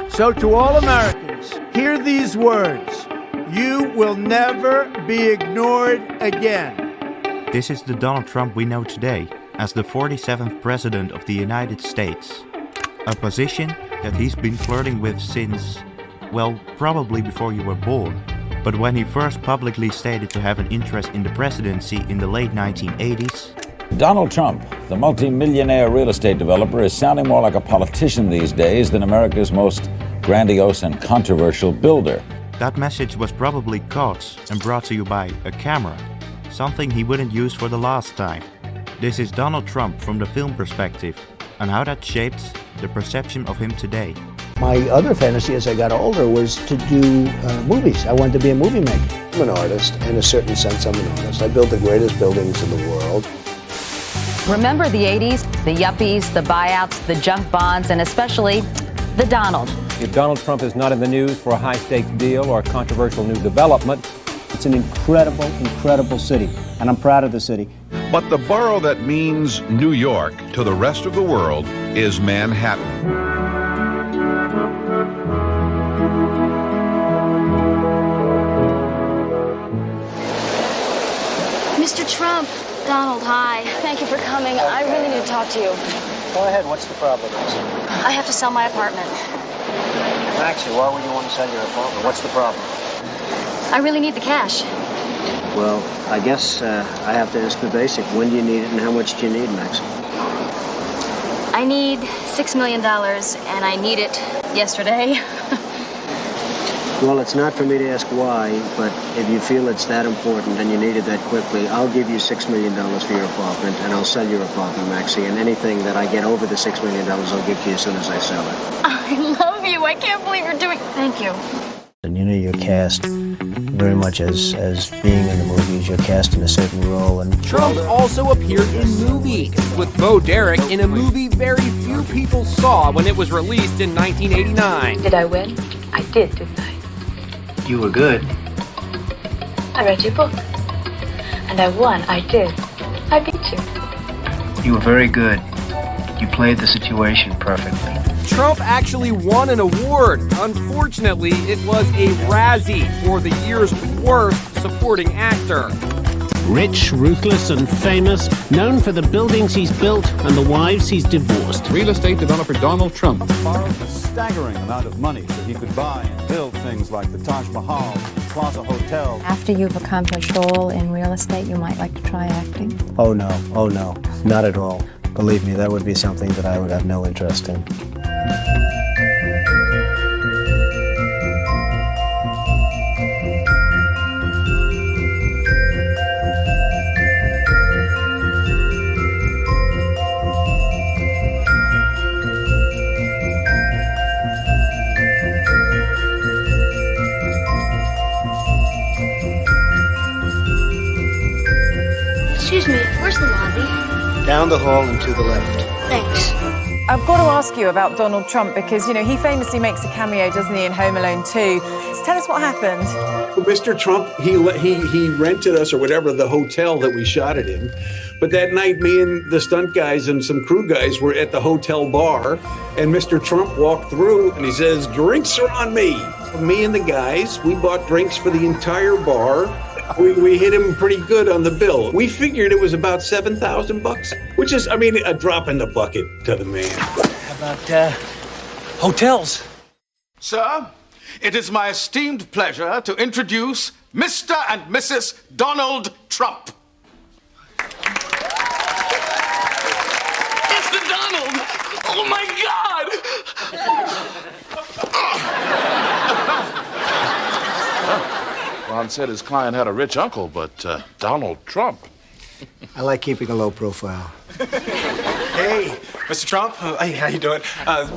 So to all Americans, hear these words. You will never be ignored again. This is the Donald Trump we know today as the 47th President of the United States. A position that he's been flirting with since, well, probably before you were born. But when he first publicly stated to have an interest in the presidency in the late 1980s, Donald Trump, the multi-millionaire real estate developer, is sounding more like a politician these days than America's most grandiose and controversial builder. that message was probably caught and brought to you by a camera, something he wouldn't use for the last time. This is Donald Trump from the film perspective and how that shaped the perception of him today. My other fantasy as I got older was to do movies. I wanted to be a movie maker. I'm an artist. In a certain sense, I'm an artist. I build the greatest buildings in the world. Remember the 80s, the yuppies, the buyouts, the junk bonds, and especially the Donald. If Donald Trump is not in the news for a high-stakes deal or a controversial new development, It's an incredible, incredible city, and I'm proud of the city. But the borough that means New York to the rest of the world is Manhattan. Mr. Trump, Donald, hi. Thank you for coming. I really need to talk to you. Go ahead, what's the problem? I have to sell my apartment. Maxie, why would you want to sell your apartment? What's the problem? I really need the cash. Well, I guess I have to ask the basic. When do you need it and how much do you need, Maxie? I need $6 million, and I need it yesterday. Well, it's not for me to ask why, but if you feel it's that important and you need it that quickly, I'll give you $6 million for your apartment, and I'll sell your apartment, Maxie, and anything that I get over the $6 million, I'll give to you as soon as I sell it. I love you. I can't believe you're doing... Thank you. And you know you're cast very much as being in the movies. You're cast in a certain role. And Trump also appeared in movies, with Bo Derek in a movie very few people saw when it was released in 1989. Did I win? I did, didn't I? you were good. I read your book. And I won. I did. I beat you. You were very good. You played the situation perfectly. Trump actually won an award. Unfortunately, it was a Razzie for the year's worst supporting actor. Rich, ruthless, and famous, known for the buildings he's built and the wives he's divorced. Real estate developer Donald Trump borrowed a staggering amount of money so he could buy and build things like the Taj Mahal, Plaza Hotel. After you've accomplished all in real estate, you might like to try acting? Oh no, not at all. Believe me, that would be something that I would have no interest in. Excuse me, where's the lobby? Down the hall and to the left. Thanks. I've got to ask you about Donald Trump because, you know, he famously makes a cameo, doesn't he, in Home Alone 2. So tell us what happened. Mr. Trump, he rented us or whatever the hotel that we shot it in. But that night, me and the stunt guys and some crew guys were at the hotel bar, and Mr. Trump walked through and he says, "Drinks are on me." Me and the guys, we bought drinks for the entire bar. We hit him pretty good on the bill. We figured it was about $7,000, which is, I mean, a drop in the bucket to the man. How about hotels? Sir, it is my esteemed pleasure to introduce Mr. and Mrs. Donald Trump. It's the Donald! Oh my God! Ron said his client had a rich uncle, but Donald Trump. I like keeping a low profile. Hey, Mr. Trump. Hey, how you doing?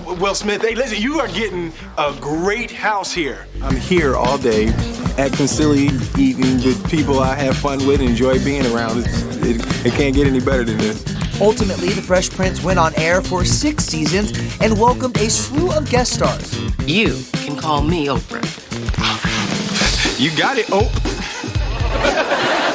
Will Smith. Hey, listen, you are getting a great house here. I'm here all day, acting silly, eating with people I have fun with, enjoy being around. It can't get any better than this. Ultimately, The Fresh Prince went on air for 6 seasons and welcomed a slew of guest stars. You can call me Oprah. You got it, Oprah.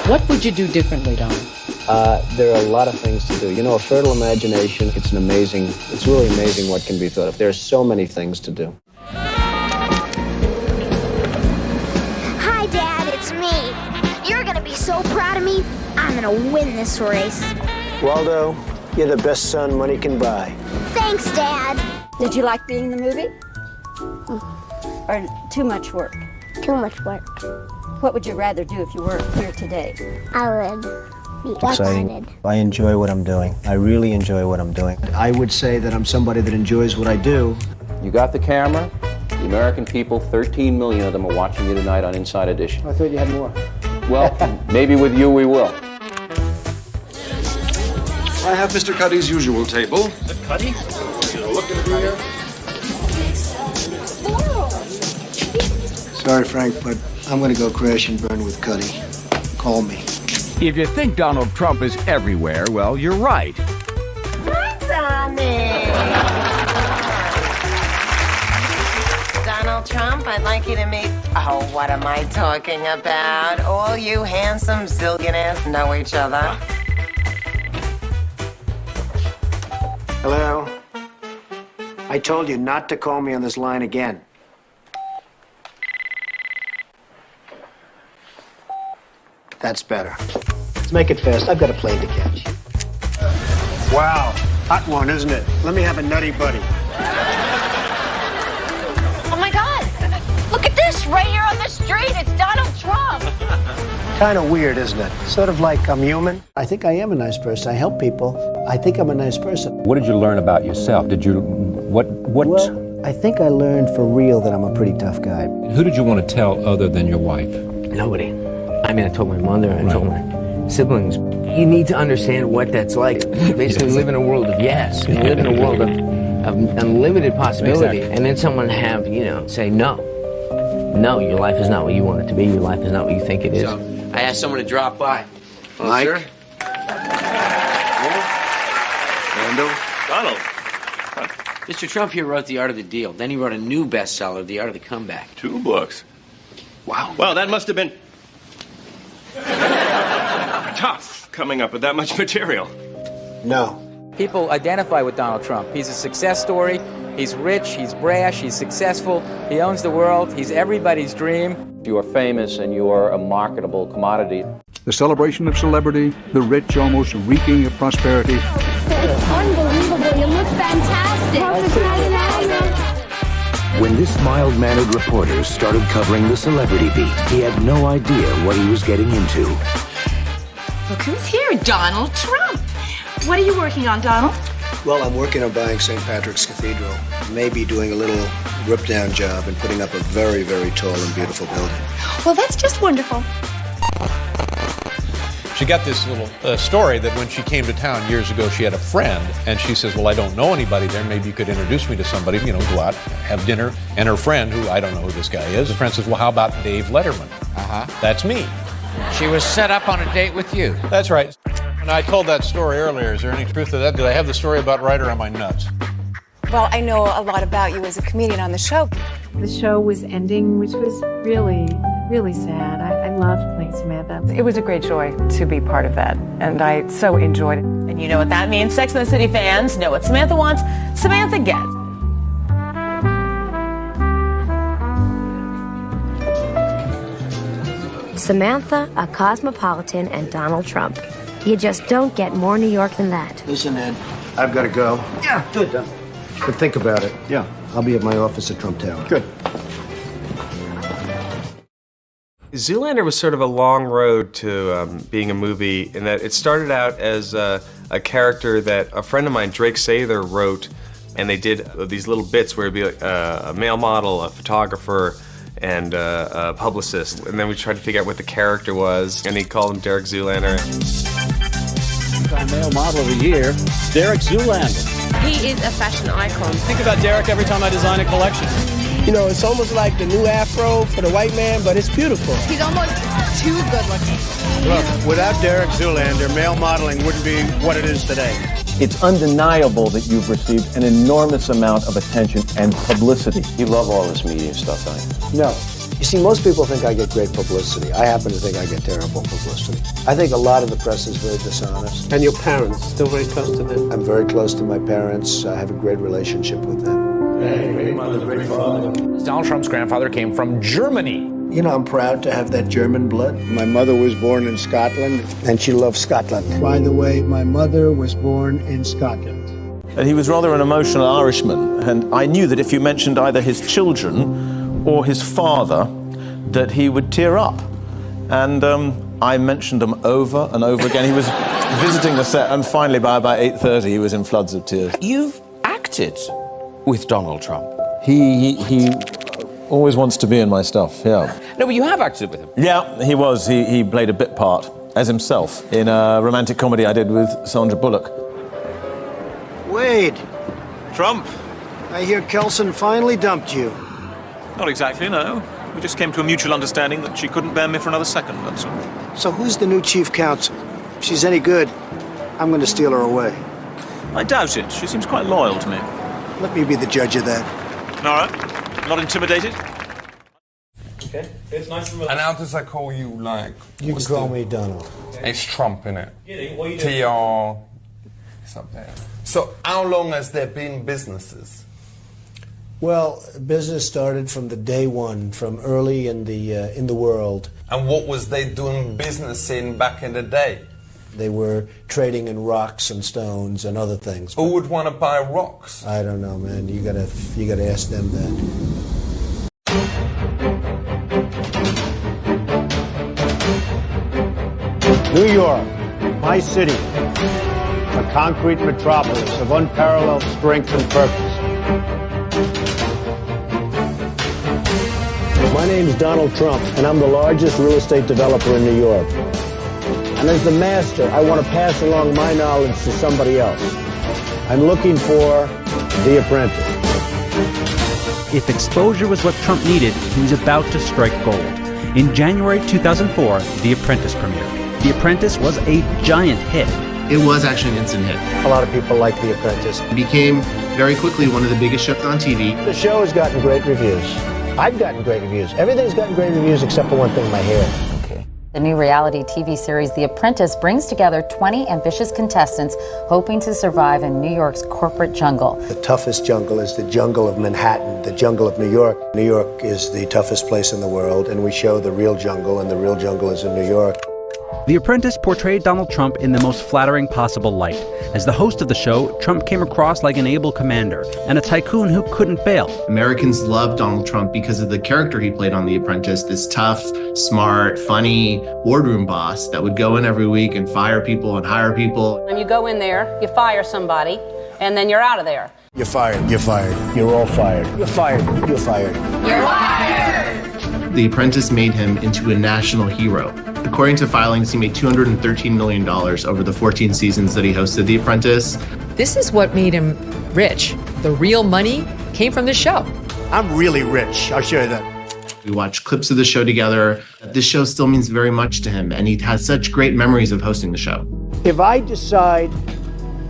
What would you do differently, Don? There are a lot of things to do. You know, a fertile imagination, it's really amazing what can be thought of. There are so many things to do. so proud of me. I'm gonna win this race. Waldo, you're the best son money can buy. Thanks, Dad. Did you like being in the movie? Or too much work? Too much work. What would you rather do if you weren't here today? I would be Exciting. I enjoy what I'm doing. I really enjoy what I'm doing. I would say that I'm somebody that enjoys what I do. You got the camera. The American people, 13 million of them, are watching you tonight on Inside Edition. I thought you had more. Well, maybe with you we will. I have Mr. Cuddy's usual table. Cuddy? Look at here. Sorry, Frank, but I'm going to go crash and burn with Cuddy. Call me. If you think Donald Trump is everywhere, well, you're right. Donald Trump, I'd like you to meet... Oh, what am I talking about? All you handsome zillionaires know each other. Hello? I told you not to call me on this line again. That's better. Let's make it fast. I've got a plane to catch. Wow. Hot one, isn't it? Let me have a nutty buddy. Oh, my God. Look at this right here on the street. It's Donald Trump. Kind of weird, isn't it? Sort of like I'm human. I think I am a nice person. I help people. I think I'm a nice person. What did you learn about yourself? What? Well, I think I learned for real that I'm a pretty tough guy. Who did you want to tell other than your wife? Nobody. I mean, I told my mother, I told my siblings. You need to understand what that's like. Basically, live in a world of yes. You live in a world of unlimited possibility. Exactly. And then someone have, say no. No, your life is not what you want it to be. Your life is not what you think it is. So, I asked someone to drop by. Oh, Mike? sir? Randall? Donald. Mr. Trump here wrote The Art of the Deal. Then he wrote a new bestseller, The Art of the Comeback. 2 books. Wow. Well, that must have been tough coming up with that much material. No. People identify with Donald Trump. He's a success story. He's rich, he's brash, he's successful, he owns the world, he's everybody's dream. You are famous and you are a marketable commodity. The celebration of celebrity, the rich almost reeking of prosperity. Unbelievable. You look fantastic. When this mild-mannered reporter started covering the celebrity beat, he had no idea what he was getting into. Look who's here, Donald Trump. What are you working on, Donald? Well, I'm working on buying St. Patrick's Cathedral. Maybe doing a little rip-down job and putting up a very, very tall and beautiful building. Well, that's just wonderful. She got this little story that when she came to town years ago, she had a friend, and she says, well, I don't know anybody there. Maybe you could introduce me to somebody, go out, have dinner. And her friend, who I don't know who this guy is, her friend says, well, how about Dave Letterman? That's me. She was set up on a date with you. That's right. And I told that story earlier. Is there any truth to that? Did I have the story about right, or am I nuts? Well, I know a lot about you as a comedian on the show. The show was ending, which was really, really sad. I loved playing Samantha. It was a great joy to be part of that, and I so enjoyed it. And you know what that means. Sex and the City fans know what Samantha wants, Samantha gets. Samantha, a cosmopolitan, and Donald Trump. You just don't get more New York than that. Listen, Ed, I've got to go. Yeah, good, done. But think about it. Yeah. I'll be at my office at Trump Tower. Good. Zoolander was sort of a long road to being a movie in that it started out as a character that a friend of mine, Drake Sather, wrote, and they did these little bits where it'd be like a male model, a photographer, and a publicist. And then we tried to figure out what the character was, and he called him Derek Zoolander. Male Model of the Year, Derek Zoolander. He is a fashion icon. Think about Derek every time I design a collection. It's almost like the new afro for the white man, but it's beautiful. He's almost too good looking. Look, without Derek Zoolander, male modeling wouldn't be what it is today. It's undeniable that you've received an enormous amount of attention and publicity. You love all this media stuff, don't you? No. You see, most people think I get great publicity. I happen to think I get terrible publicity. I think a lot of the press is very dishonest. And your parents, still very close to them? I'm very close to my parents. I have a great relationship with them. Hey, great mother, great father. Donald Trump's grandfather came from Germany. You know, I'm proud to have that German blood. My mother was born in Scotland, and she loves Scotland. By the way, my mother was born in Scotland. And he was rather an emotional Irishman, and I knew that if you mentioned either his children or his father, that he would tear up. And I mentioned them over and over again. He was visiting the set, and finally by about 8:30 he was in floods of tears. You've acted with Donald Trump. He always wants to be in my stuff, yeah. No, but you have acted with him. Yeah, he was. He played a bit part as himself in a romantic comedy I did with Sandra Bullock. Wade, Trump? I hear Kelson finally dumped you. Not exactly, no. We just came to a mutual understanding that she couldn't bear me for another second, that's all. So who's the new chief counsel? If she's any good, I'm going to steal her away. I doubt it. She seems quite loyal to me. Let me be the judge of that. All right. Not intimidated? Okay. It's nice and And how does I call you, like... You can call me Donald. It's Trump, innit? What are you doing? TR... It's up there. So how long has there been businesses? Well, business started from the day one, from early in the world. And what was they doing business in back in the day? They were trading in rocks and stones and other things. Who would want to buy rocks? I don't know, man. You gotta ask them that. New York, my city, a concrete metropolis of unparalleled strength and purpose. My name's Donald Trump, and I'm the largest real estate developer in New York. And as the master, I want to pass along my knowledge to somebody else. I'm looking for The Apprentice. If exposure was what Trump needed, he was about to strike gold. In January 2004, The Apprentice premiered. The Apprentice was a giant hit. It was actually an instant hit. A lot of people like The Apprentice. It became very quickly one of the biggest shows on TV. The show has gotten great reviews. I've gotten great reviews. Everything's gotten great reviews except for one thing, my hair. The new reality TV series The Apprentice brings together 20 ambitious contestants hoping to survive in New York's corporate jungle. The toughest jungle is the jungle of Manhattan, the jungle of New York. New York is the toughest place in the world, and we show the real jungle, and the real jungle is in New York. The Apprentice portrayed Donald Trump in the most flattering possible light. As the host of the show, Trump came across like an able commander and a tycoon who couldn't fail. Americans loved Donald Trump because of the character he played on The Apprentice, this tough, smart, funny boardroom boss that would go in every week and fire people and hire people. When you go in there, you fire somebody, and then you're out of there. You're fired. You're fired. You're all fired. You're fired. You're fired. You're fired! The Apprentice made him into a national hero. According to filings, he made $213 million over the 14 seasons that he hosted The Apprentice. This is what made him rich. The real money came from this show. I'm really rich. I'll show you that. We watched clips of the show together. This show still means very much to him, and he has such great memories of hosting the show. If I decide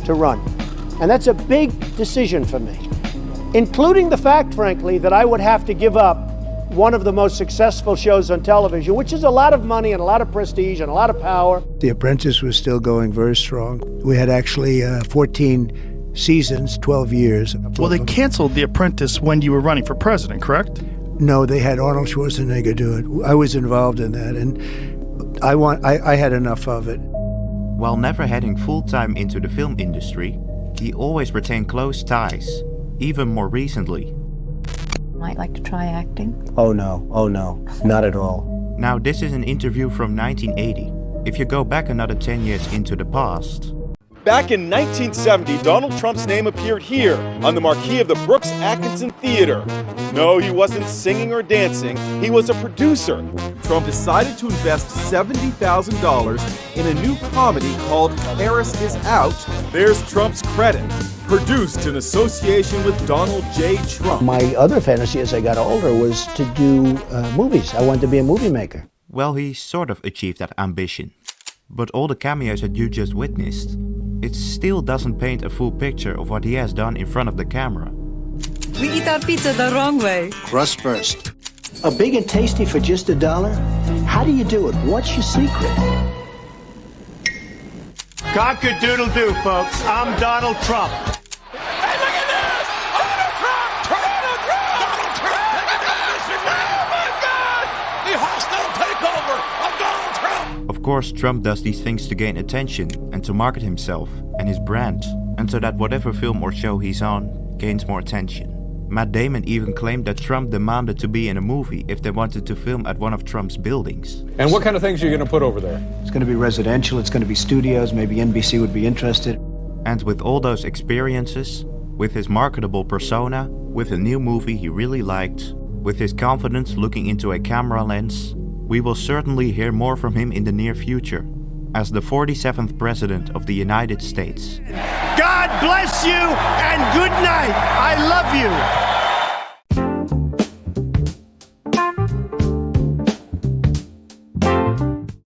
to run, and that's a big decision for me, including the fact, frankly, that I would have to give up one of the most successful shows on television, which is a lot of money and a lot of prestige and a lot of power. The Apprentice was still going very strong. We had actually 14 seasons, 12 years. Well, they canceled The Apprentice when you were running for president, correct? No, they had Arnold Schwarzenegger do it. I was involved in that, and I had enough of it. While never heading full-time into the film industry, he always retained close ties, even more recently. Might like to try acting? Oh no, not at all. Now this is an interview from 1980. If you go back another 10 years into the past. Back in 1970, Donald Trump's name appeared here on the marquee of the Brooks Atkinson Theater. No, he wasn't singing or dancing, he was a producer. Trump decided to invest $70,000 in a new comedy called Paris is Out. There's Trump's credit. Produced in association with Donald J. Trump. My other fantasy as I got older was to do movies. I wanted to be a movie maker. Well, he sort of achieved that ambition. But all the cameos that you just witnessed, it still doesn't paint a full picture of what he has done in front of the camera. We eat our pizza the wrong way. Crust first. A big and tasty for just $1? How do you do it? What's your secret? Cock-a-doodle-doo, folks. I'm Donald Trump. The course, Trump does these things to gain attention and to market himself and his brand, and so that whatever film or show he's on gains more attention. Matt Damon even claimed that Trump demanded to be in a movie if they wanted to film at one of Trump's buildings. And what kind of things are you going to put over there? It's going to be residential, it's going to be studios, maybe NBC would be interested. And with all those experiences, with his marketable persona, with a new movie he really liked, with his confidence looking into a camera lens, we will certainly hear more from him in the near future, as the 47th President of the United States. God bless you and good night. I love you.